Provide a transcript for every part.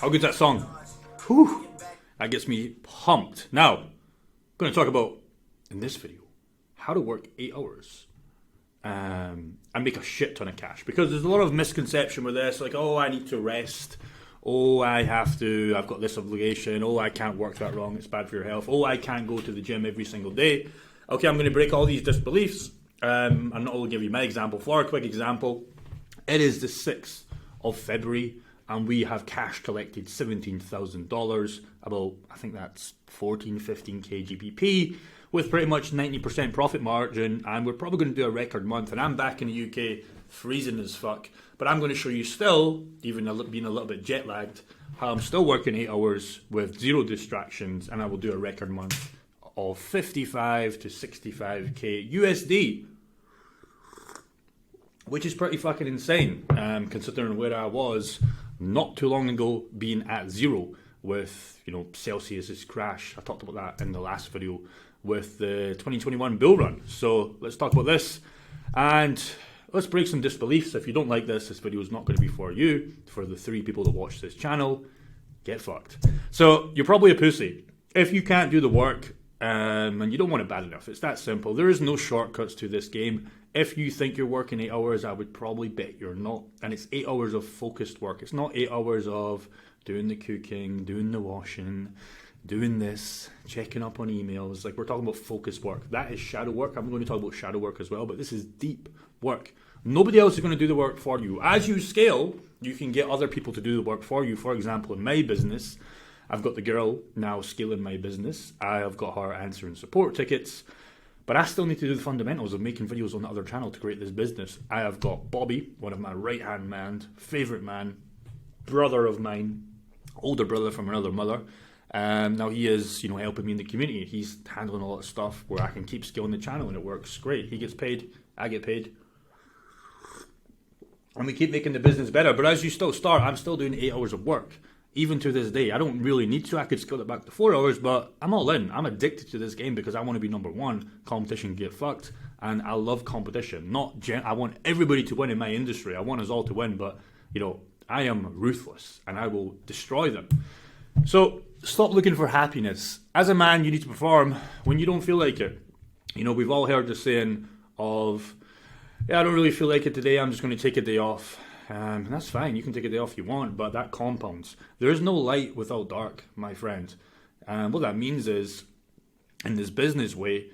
How good's that song? Whew, that gets me pumped. Now, I'm going to talk about, in this video, how to work 8 hours and make a shit ton of cash. Because there's a lot of misconception with this, like, oh, I need to rest. Oh, I've got this obligation. Oh, I can't work that long, it's bad for your health. Oh, I can't go to the gym every single day. Okay, I'm going to break all these disbeliefs. I'm not only give you my example. For a quick example, it is the 6th of February. And we have cash collected $17,000, about, I think that's 14, 15k GBP, with pretty much 90% profit margin, and we're probably going to do a record month. And I'm back in the UK, freezing as fuck, but I'm going to show you still, even being a little bit jet lagged, how I'm still working 8 hours with zero distractions, and I will do a record month of 55 to 65k USD. Which is pretty fucking insane, considering where I was not too long ago, being at zero with, Celsius's crash. I talked about that in the last video with the 2021 bull run. So let's talk about this and let's break some disbeliefs. If you don't like this video is not going to be for you. For the 3 people that watch this channel, get fucked. So you're probably a pussy if you can't do the work and you don't want it bad enough. It's that simple. There is no shortcuts to this game. If you think you're working 8 hours, I would probably bet you're not. And it's 8 hours of focused work. It's not 8 hours of doing the cooking, doing the washing, doing this, checking up on emails. Like, we're talking about focused work. That is shadow work. I'm going to talk about shadow work as well, but this is deep work. Nobody else is going to do the work for you. As you scale, you can get other people to do the work for you. For example, in my business, I've got the girl now scaling my business. I have got her answering support tickets. But I still need to do the fundamentals of making videos on the other channel to create this business. I have got Bobby, one of my right-hand man, favourite man, brother of mine, older brother from another mother. Now he is, helping me in the community. He's handling a lot of stuff where I can keep scaling the channel and it works great. He gets paid, I get paid. And we keep making the business better. But as you still start, I'm still doing 8 hours of work. Even to this day, I don't really need to. I could scale it back to 4 hours, but I'm all in. I'm addicted to this game because I want to be number one. Competition get fucked, and I love competition. I want everybody to win in my industry. I want us all to win, but I am ruthless, and I will destroy them. So stop looking for happiness. As a man, you need to perform when you don't feel like it. We've all heard the saying of, I don't really feel like it today. I'm just going to take a day off. And that's fine, you can take a day off if you want, but that compounds. There is no light without dark, my friend. And what that means is, in this business way,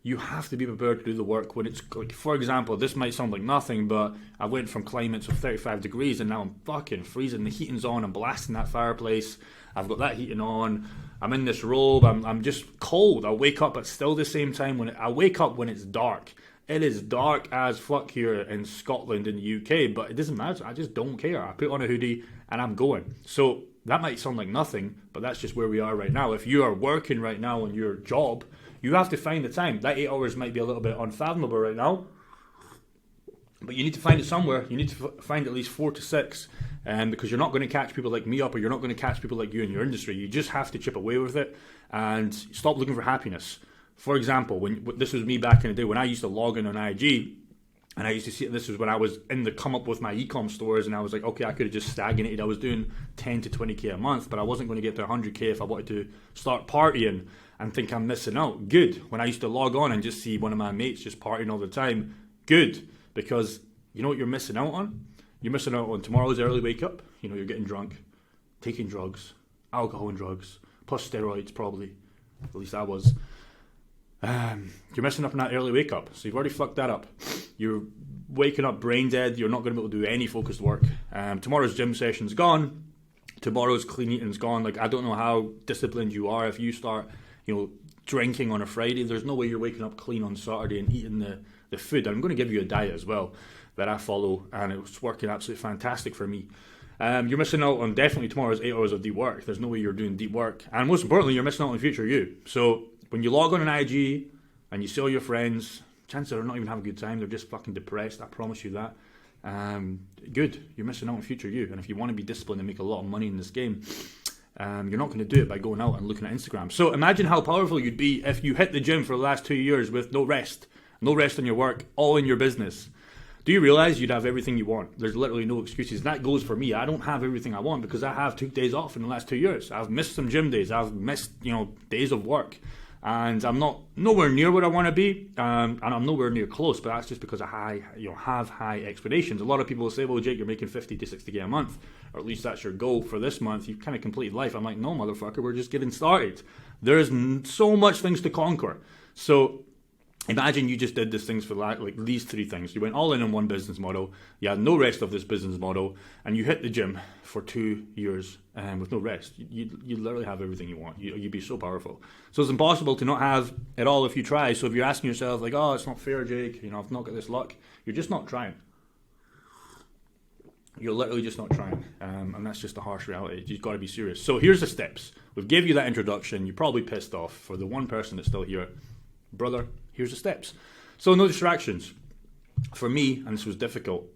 you have to be prepared to do the work when it's, like, for example, this might sound like nothing, but I went from climates of 35 degrees and now I'm fucking freezing. The heating's on, I'm blasting that fireplace, I've got that heating on, I'm in this robe, I'm just cold. I wake up at still the same time I wake up when it's dark. It is dark as fuck here in Scotland, in the UK, but it doesn't matter. I just don't care. I put on a hoodie and I'm going. So that might sound like nothing, but that's just where we are right now. If you are working right now on your job, you have to find the time. That 8 hours might be a little bit unfathomable right now, but you need to find it somewhere. You need to find at least 4 to 6, because you're not going to catch people like me up, or you're not going to catch people like you in your industry. You just have to chip away with it and stop looking for happiness. For example, when this was me back in the day, when I used to log in on IG, and I used to see, this was when I was in the come up with my e-com stores, and I was like, okay, I could have just stagnated. I was doing 10 to 20k a month, but I wasn't going to get to 100k if I wanted to start partying and think I'm missing out. Good. When I used to log on and just see one of my mates just partying all the time, good. Because you know what you're missing out on? You're missing out on tomorrow's early wake up. You're getting drunk, taking drugs, alcohol and drugs, plus steroids probably. At least I was. You're messing up on that early wake up, so you've already fucked that up. You're waking up brain dead. You're not going to be able to do any focused work. Tomorrow's gym session's gone. Tomorrow's clean eating's gone. Like, I don't know how disciplined you are if you start, drinking on a Friday. There's no way you're waking up clean on Saturday and eating the food. And I'm going to give you a diet as well that I follow, and it's working absolutely fantastic for me. You're missing out on definitely tomorrow's 8 hours of deep work. There's no way you're doing deep work. And most importantly, you're missing out on future you. So when you log on an IG and you see all your friends, chances are not even having a good time. They're just fucking depressed. I promise you that. Good. You're missing out on future you. And if you want to be disciplined and make a lot of money in this game, you're not going to do it by going out and looking at Instagram. So imagine how powerful you'd be if you hit the gym for the last 2 years with no rest on your work, all in your business. Do you realize you'd have everything you want? There's literally no excuses. That goes for me. I don't have everything I want because I have took days off in the last 2 years. I've missed some gym days. I've missed, days of work. And I'm not nowhere near where I want to be, and I'm nowhere near close. But that's just because I have high expectations. A lot of people will say, "Well, Jake, you're making 50 to 60k a month, or at least that's your goal for this month. You've kind of completed life." I'm like, "No, motherfucker, we're just getting started. There's so much things to conquer." So imagine you just did these things for like these 3 things. You went all in on one business model. You had no rest of this business model, and you hit the gym for 2 years with no rest. You literally have everything you want. You'd be so powerful. So it's impossible to not have it all if you try. So if you're asking yourself like, "Oh, it's not fair, Jake. I've not got this luck," you're just not trying. You're literally just not trying, and that's just a harsh reality. You've got to be serious. So here's the steps. We've gave you that introduction. You're probably pissed off. For the one person that's still here, brother, here's the steps. So no distractions. For me, and this was difficult,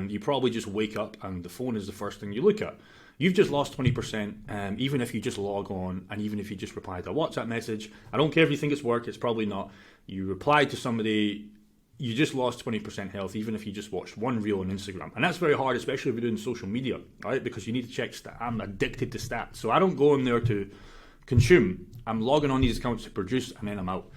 you probably just wake up and the phone is the first thing you look at. You've just lost 20%, even if you just log on and even if you just reply to a WhatsApp message. I don't care if you think it's work, it's probably not. You replied to somebody, you just lost 20% health, even if you just watched one reel on Instagram. And that's very hard, especially if you're doing social media, right? Because you need to check stats. I'm addicted to stats. So I don't go in there to consume. I'm logging on these accounts to produce, and then I'm out.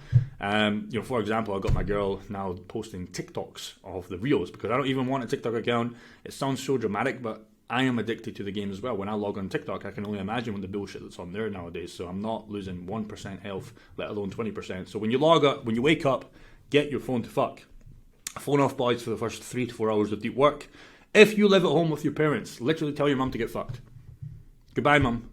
For example, I've got my girl now posting TikToks of the reels because I don't even want a TikTok account. It sounds so dramatic, but I am addicted to the game as well. When I log on TikTok, I can only imagine what the bullshit that's on there nowadays. So I'm not losing 1% health, let alone 20%. So when you wake up, get your phone to fuck. Phone off, boys, for the first 3 to 4 hours of deep work. If you live at home with your parents, literally tell your mum to get fucked. Goodbye, mum.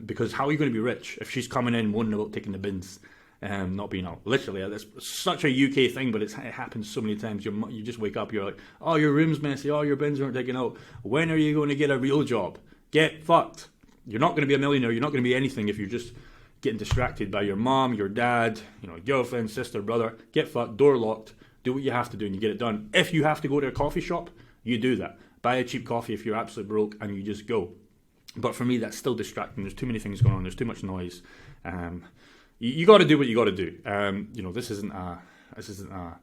Because how are you going to be rich if she's coming in moaning about taking the bins, not being out? Literally, it's such a UK thing, but it happens so many times. You just wake up, you're like, "Oh, your room's messy. Oh, your bins aren't taken out. When are you going to get a real job? Get fucked." You're not going to be a millionaire. You're not going to be anything if you're just getting distracted by your mom, your dad, girlfriend, sister, brother. Get fucked. Door locked. Do what you have to do, and you get it done. If you have to go to a coffee shop, you do that. Buy a cheap coffee if you're absolutely broke, and you just go. But for me, that's still distracting. There's too many things going on. There's too much noise. You got to do what you got to do. This isn't a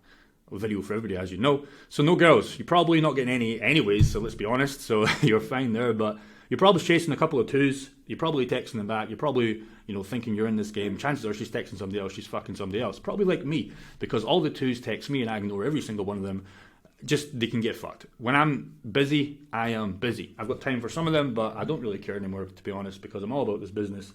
video for everybody, as you know. So no girls. You're probably not getting any anyways, so let's be honest. So you're fine there. But you're probably chasing a couple of 2s. You're probably texting them back. You're probably, thinking you're in this game. Chances are she's texting somebody else. She's fucking somebody else. Probably like me, because all the 2s text me and I ignore every single one of them. Just, they can get fucked. When I'm busy, I am busy. I've got time for some of them, but I don't really care anymore, to be honest, because I'm all about this business.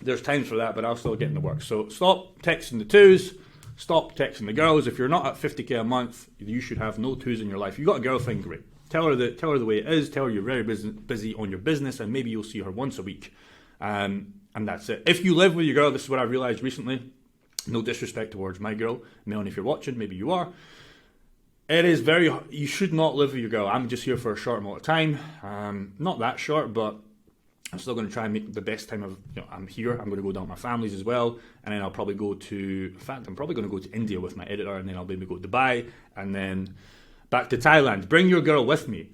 There's times for that, but I'll still get in the work. So stop texting the 2s, stop texting the girls. If you're not at 50k a month, you should have no 2s in your life. You got a girlfriend, great. Tell her the way it is. Tell her you're very busy on your business, and maybe you'll see her once a week. And that's it. If you live with your girl, this is what I realised recently. No disrespect towards my girl, Melanie, if you're watching, maybe you are. It is you should not live with your girl. I'm just here for a short amount of time. Not that short, but I'm still going to try and make the best time of, I'm here. I'm going to go down to my family's as well. And then I'll probably I'm probably going to go to India with my editor, and then I'll maybe go to Dubai, and then back to Thailand. Bring your girl with me.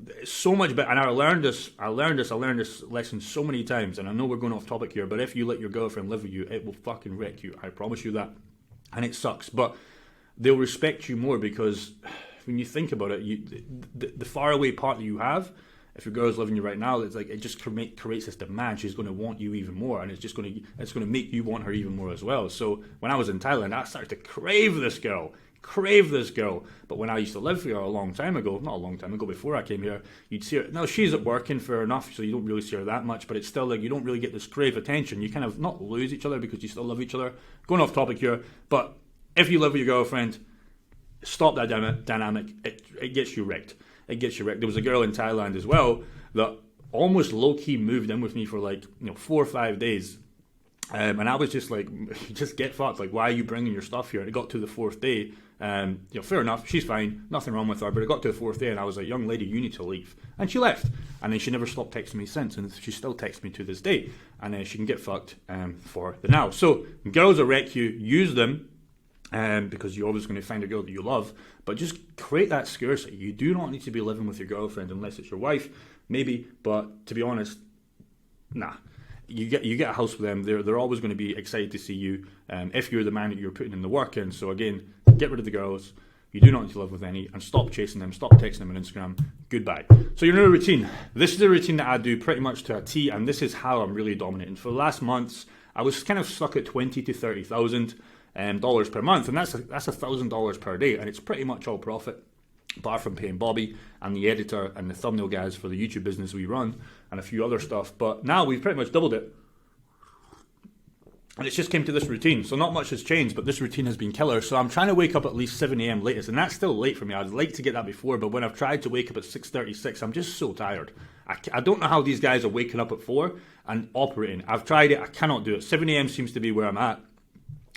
It's so much better. And I learned this lesson so many times. And I know we're going off topic here, but if you let your girlfriend live with you, it will fucking wreck you. I promise you that. And it sucks. But they'll respect you more, because when you think about it, the faraway part that you have, if your girl's loving you right now, it's like it just creates this demand. She's going to want you even more, and it's going to make you want her even more as well. So when I was in Thailand, I started to crave this girl. But when I used to live here not a long time ago, before I came here, you'd see her. Now she's at working, fair enough, so you don't really see her that much, but it's still like you don't really get this crave attention. You kind of not lose each other because you still love each other. Going off topic here, but if you live with your girlfriend, stop that dynamic. It gets you wrecked. There was a girl in Thailand as well that almost low-key moved in with me for 4 or 5 days. And I was just like, just get fucked. Like, why are you bringing your stuff here? And it got to the 4th day. Fair enough. She's fine. Nothing wrong with her. But it got to the 4th day, and I was like, young lady, you need to leave. And she left. And then she never stopped texting me since. And she still texts me to this day. And she can get fucked for the now. So girls that wreck you, use them. Because you're always going to find a girl that you love, but just create that scarcity. You do not need to be living with your girlfriend unless it's your wife, maybe. But to be honest, nah. You get a house with them. They're always going to be excited to see you. If you're the man that you're putting in the work in. So again, get rid of the girls. You do not need to live with any, and stop chasing them, stop texting them on Instagram. Goodbye. So your new routine. This is a routine that I do pretty much to a T, and this is how I'm really dominating. For the last months, I was kind of stuck at $20,000 to $30,000 dollars per month, and that's $1,000 per day, and it's pretty much all profit, apart from paying Bobby and the editor and the thumbnail guys for the YouTube business we run, and a few other stuff. But now we've pretty much doubled it. And it's just came to this routine. So not much has changed, but this routine has been killer. So I'm trying to wake up at least 7 a.m. latest. And that's still late for me. I'd like to get that before, but when I've tried to wake up at 6:36, I'm just so tired. I don't know how these guys are waking up at 4 and operating. I've tried it. I cannot do it. 7 a.m. seems to be where I'm at.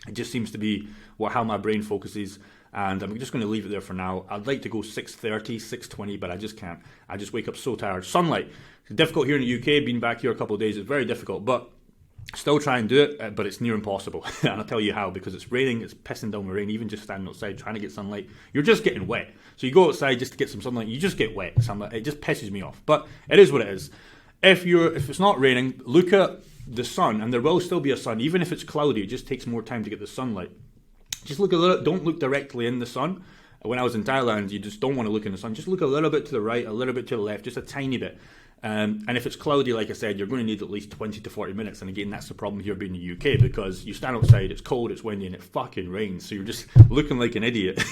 It just seems to be how my brain focuses. And I'm just going to leave it there for now. I'd like to go 6:30, 6:20, but I just can't. I just wake up so tired. Sunlight. It's difficult here in the UK. Been back here a couple of days. It's very difficult, but still try and do it, but it's near impossible. And I'll tell you how, because it's raining, it's pissing down with rain, even just standing outside trying to get sunlight, you're just getting wet. So you go outside just to get some sunlight, you just get wet. It just pisses me off. But it is what it is. If it's not raining, look at the sun, and there will still be a sun. Even if it's cloudy, it just takes more time to get the sunlight. Just look a little, don't look directly in the sun. When I was in Thailand, you just don't want to look in the sun. Just look a little bit to the right, a little bit to the left, just a tiny bit. And if it's cloudy, like I said, you're going to need at least 20 to 40 minutes. And again, that's the problem here being in the UK, because you stand outside, it's cold, it's windy, and it fucking rains. So you're just looking like an idiot,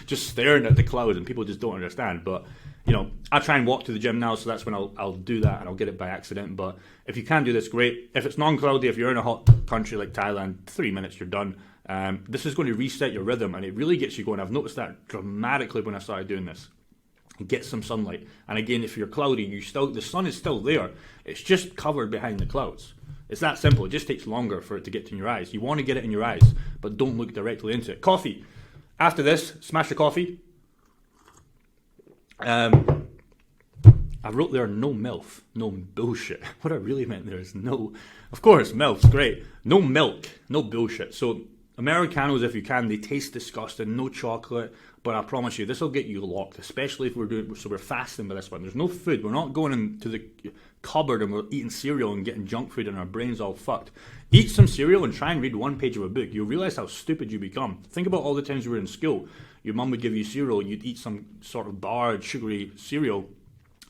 just staring at the clouds, and people just don't understand. But, you know, I try and walk to the gym now, so that's when I'll do that, and I'll get it by accident. But if you can do this, great. If it's non-cloudy, if you're in a hot country like Thailand, 3 minutes, you're done. This is going to reset your rhythm, and it really gets you going. I've noticed that dramatically when I started doing this. Get some sunlight. And again, if you're cloudy, the sun is still there. It's just covered behind the clouds. It's that simple. It just takes longer for it to get in your eyes. You want to get it in your eyes, but don't look directly into it. Coffee. After this, smash the coffee. I wrote there no MILF, no bullshit. What I really meant there is no, of course, MILF's great. No milk, no bullshit. So Americanos, if you can, they taste disgusting. No chocolate. But I promise you, this will get you locked, especially if we're fasting by this one. There's no food. We're not going into the cupboard and we're eating cereal and getting junk food and our brains all fucked. Eat some cereal and try and read one page of a book. You'll realize how stupid you become. Think about all the times you were in school. Your mum would give you cereal, you'd eat some sort of barred, sugary cereal,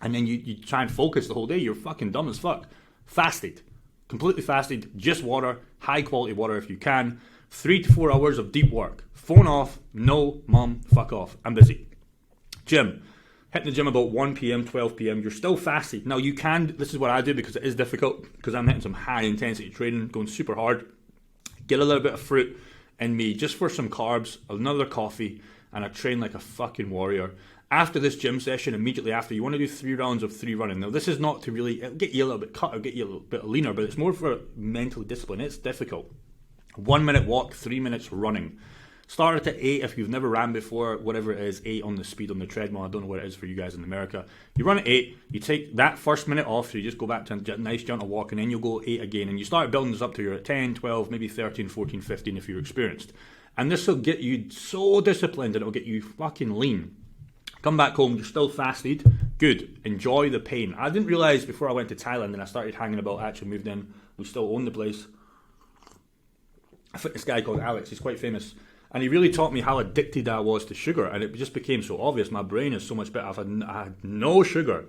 and then you try and focus the whole day. You're fucking dumb as fuck. Fasted. Completely fasted. Just water. High quality water if you can. 3 to 4 hours of deep work. Phone off. No, mum, fuck off. I'm busy. Gym. Hitting the gym about 1 p.m, 12 p.m. You're still fasted. Now you can, this is what I do because it is difficult, because I'm hitting some high intensity training, going super hard. Get a little bit of fruit in me just for some carbs, another coffee, and I train like a fucking warrior. After this gym session, immediately after, you want to do 3 rounds of 3 running. Now this is not to really, it'll get you a little bit cut, it'll get you a little bit leaner, but it's more for mental discipline. It's difficult. 1 minute walk, 3 minutes running. Start at 8 if you've never ran before, whatever it is, 8 on the speed on the treadmill. I don't know what it is for you guys in America. You run at 8, you take that first minute off, so you just go back to a nice gentle walk, and then you'll go 8 again, and you start building this up to you're at 10, 12, maybe 13, 14, 15 if you're experienced. And this will get you so disciplined, and it'll get you fucking lean. Come back home, you're still fasted. Good. Enjoy the pain. I didn't realise before I went to Thailand and I started hanging about, actually moved in, we still own the place. A fitness guy called Alex, he's quite famous. And he really taught me how addicted I was to sugar, and it just became so obvious. My brain is so much better. I had no sugar.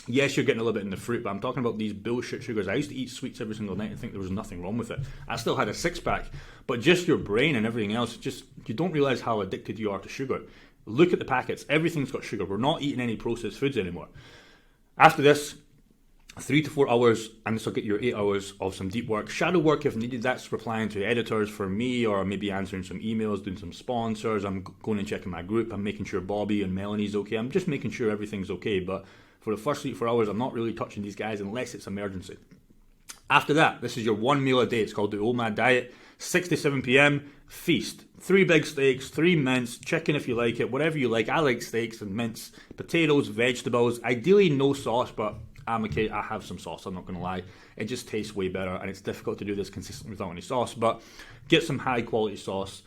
Yes, you're getting a little bit in the fruit, but I'm talking about these bullshit sugars. I used to eat sweets every single night and think there was nothing wrong with it. I still had a 6-pack, but just your brain and everything else, just you don't realise how addicted you are to sugar. Look at the packets. Everything's got sugar. We're not eating any processed foods anymore. After this, 3 to 4 hours, and this will get your 8 hours of some deep work. Shadow work if needed, that's replying to editors for me, or maybe answering some emails, doing some sponsors. I'm going and checking my group. I'm making sure Bobby and Melanie's okay. I'm just making sure everything's okay. But for the first 3 to 4 hours, I'm not really touching these guys unless it's emergency. After that, this is your 1 meal a day. It's called the OMAD diet. 6 to 7 p.m, feast. 3 big steaks, 3 mince, chicken if you like it, whatever you like. I like steaks and mince, potatoes, vegetables. Ideally no sauce, but I'm okay. I have some sauce, I'm not going to lie. It just tastes way better, and it's difficult to do this consistently without any sauce. But get some high quality sauce.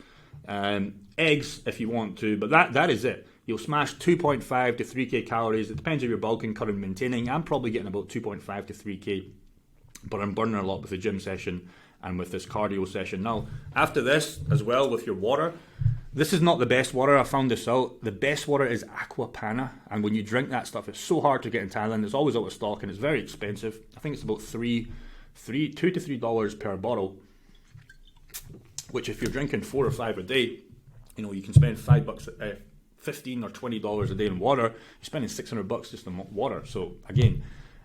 Eggs if you want to, but that is it. You'll smash 2.5 to 3k calories. It depends if you're bulking, cutting, maintaining. I'm probably getting about 2.5 to 3k, but I'm burning a lot with the gym session and with this cardio session. Now, after this, as well, with your water, This is not the best water. I found this out. The best water is Aqua Panna, and when you drink that stuff, it's so hard to get in Thailand. It's always out of stock, and it's very expensive. I think it's about $2 to $3 per bottle. Which, if you're drinking 4 or 5 a day, you know you can spend $5, $15 or $20 a day in water. You're spending $600 just on water. So again,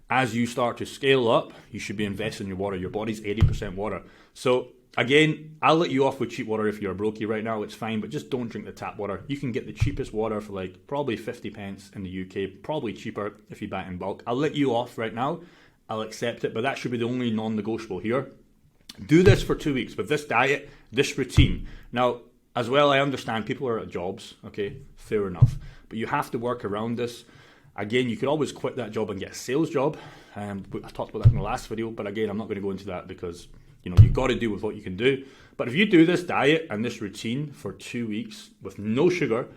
as you start to scale up, you should be investing in your water. Your body's 80% water. So again, I'll let you off with cheap water if you're a brokey right now, it's fine, but just don't drink the tap water. You can get the cheapest water for like probably 50 pence in the UK, probably cheaper if you buy it in bulk. I'll let you off right now, I'll accept it, but that should be the only non-negotiable here. Do this for 2 weeks with this diet, this routine. Now, as well, I understand people are at jobs, okay, fair enough, but you have to work around this. Again, you could always quit that job and get a sales job. I talked about that in the last video, but again, I'm not going to go into that because you know, you've got to do with what you can do. But if you do this diet and this routine for 2 weeks with no sugar,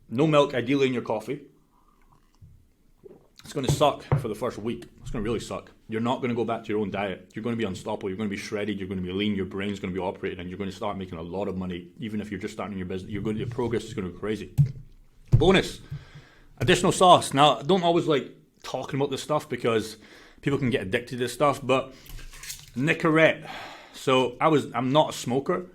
no milk, ideally in your coffee, it's going to suck for the first week. It's going to really suck. You're not going to go back to your own diet. You're going to be unstoppable. You're going to be shredded. You're going to be lean. Your brain's going to be operating, and you're going to start making a lot of money. Even if you're just starting your business, your progress is going to be crazy. Bonus, additional sauce. Now, I don't always like talking about this stuff because people can get addicted to this stuff, but Nicorette. So I'm not a smoker.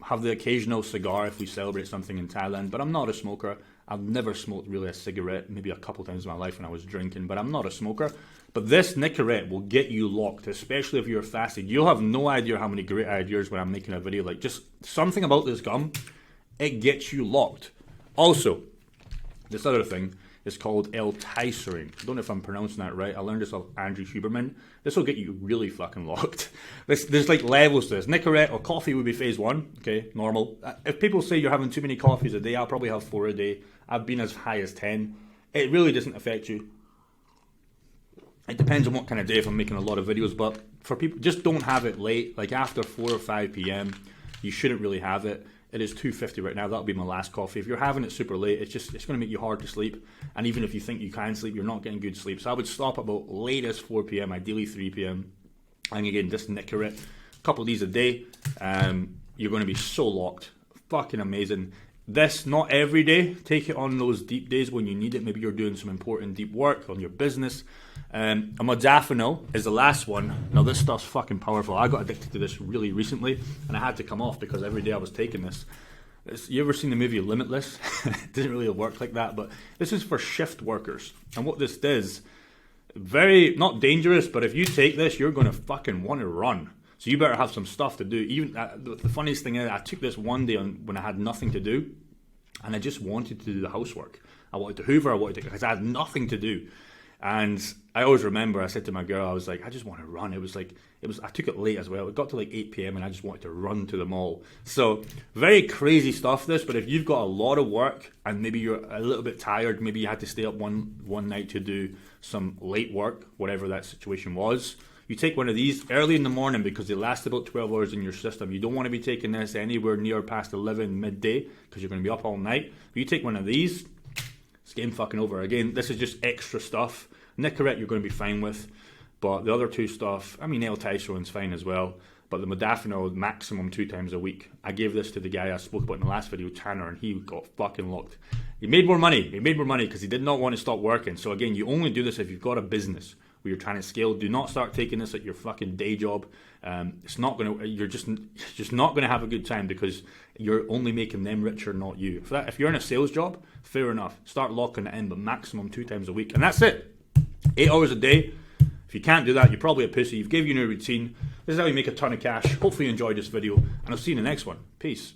Have the occasional cigar if we celebrate something in Thailand, but I'm not a smoker. I've never smoked really a cigarette, maybe a couple times in my life when I was drinking, but I'm not a smoker. But this Nicorette will get you locked, especially if you're fasting. You'll have no idea how many great ideas when I'm making a video, like just something about this gum, it gets you locked. Also, this other thing is called L-Tyserine. I don't know if I'm pronouncing that right. I learned this off Andrew Huberman. This will get you really fucking locked. There's like levels to this. Nicorette or coffee would be phase 1, okay, normal. If people say you're having too many coffees a day, I'll probably have 4 a day. I've been as high as 10. It really doesn't affect you. It depends on what kind of day if I'm making a lot of videos, but for people, just don't have it late. Like after 4 or 5 p.m., you shouldn't really have it. It is $2.50 right now. That'll be my last coffee. If you're having it super late, it's going to make you hard to sleep. And even if you think you can sleep, you're not getting good sleep. So I would stop about latest 4 p.m., ideally 3 p.m. And again, just Nicorette, a couple of these a day. You're going to be so locked. Fucking amazing. This, not every day. Take it on those deep days when you need it. Maybe you're doing some important deep work on your business. A modafinil is the last one. Now this stuff's fucking powerful. I got addicted to this really recently, and I had to come off because every day I was taking this. You ever seen the movie Limitless? It doesn't really work like that, but this is for shift workers. And what this does, very, not dangerous, but if you take this, you're going to fucking want to run. So you better have some stuff to do. Even the funniest thing is, I took this one day when I had nothing to do, and I just wanted to do the housework. I wanted to hoover, because I had nothing to do. And I always remember I said to my girl, I was like, I just want to run. I took it late as well. It got to like 8 p.m. and I just wanted to run to the mall. So very crazy stuff this, but if you've got a lot of work and maybe you're a little bit tired, maybe you had to stay up one night to do some late work, whatever that situation was, you take one of these early in the morning because they last about 12 hours in your system. You don't want to be taking this anywhere near past 11 midday because you're going to be up all night. But you take one of these, it's game fucking over. Again, this is just extra stuff. Nicorette you're going to be fine with, but the other two stuff, I mean, L-Tyserine fine as well, but the modafinil maximum 2 times a week. I gave this to the guy I spoke about in the last video, Tanner, and he got fucking locked. He made more money. Because he did not want to stop working. So again, you only do this if you've got a business where you're trying to scale. Do not start taking this at your fucking day job. It's not going to. You're just not going to have a good time because you're only making them richer, not you. If you're in a sales job, fair enough. Start locking it in, but maximum 2 times a week, and that's it. 8 hours a day. If you can't do that, you're probably a pussy. You've gave you a new routine. This is how you make a ton of cash. Hopefully you enjoyed this video, and I'll see you in the next one. Peace.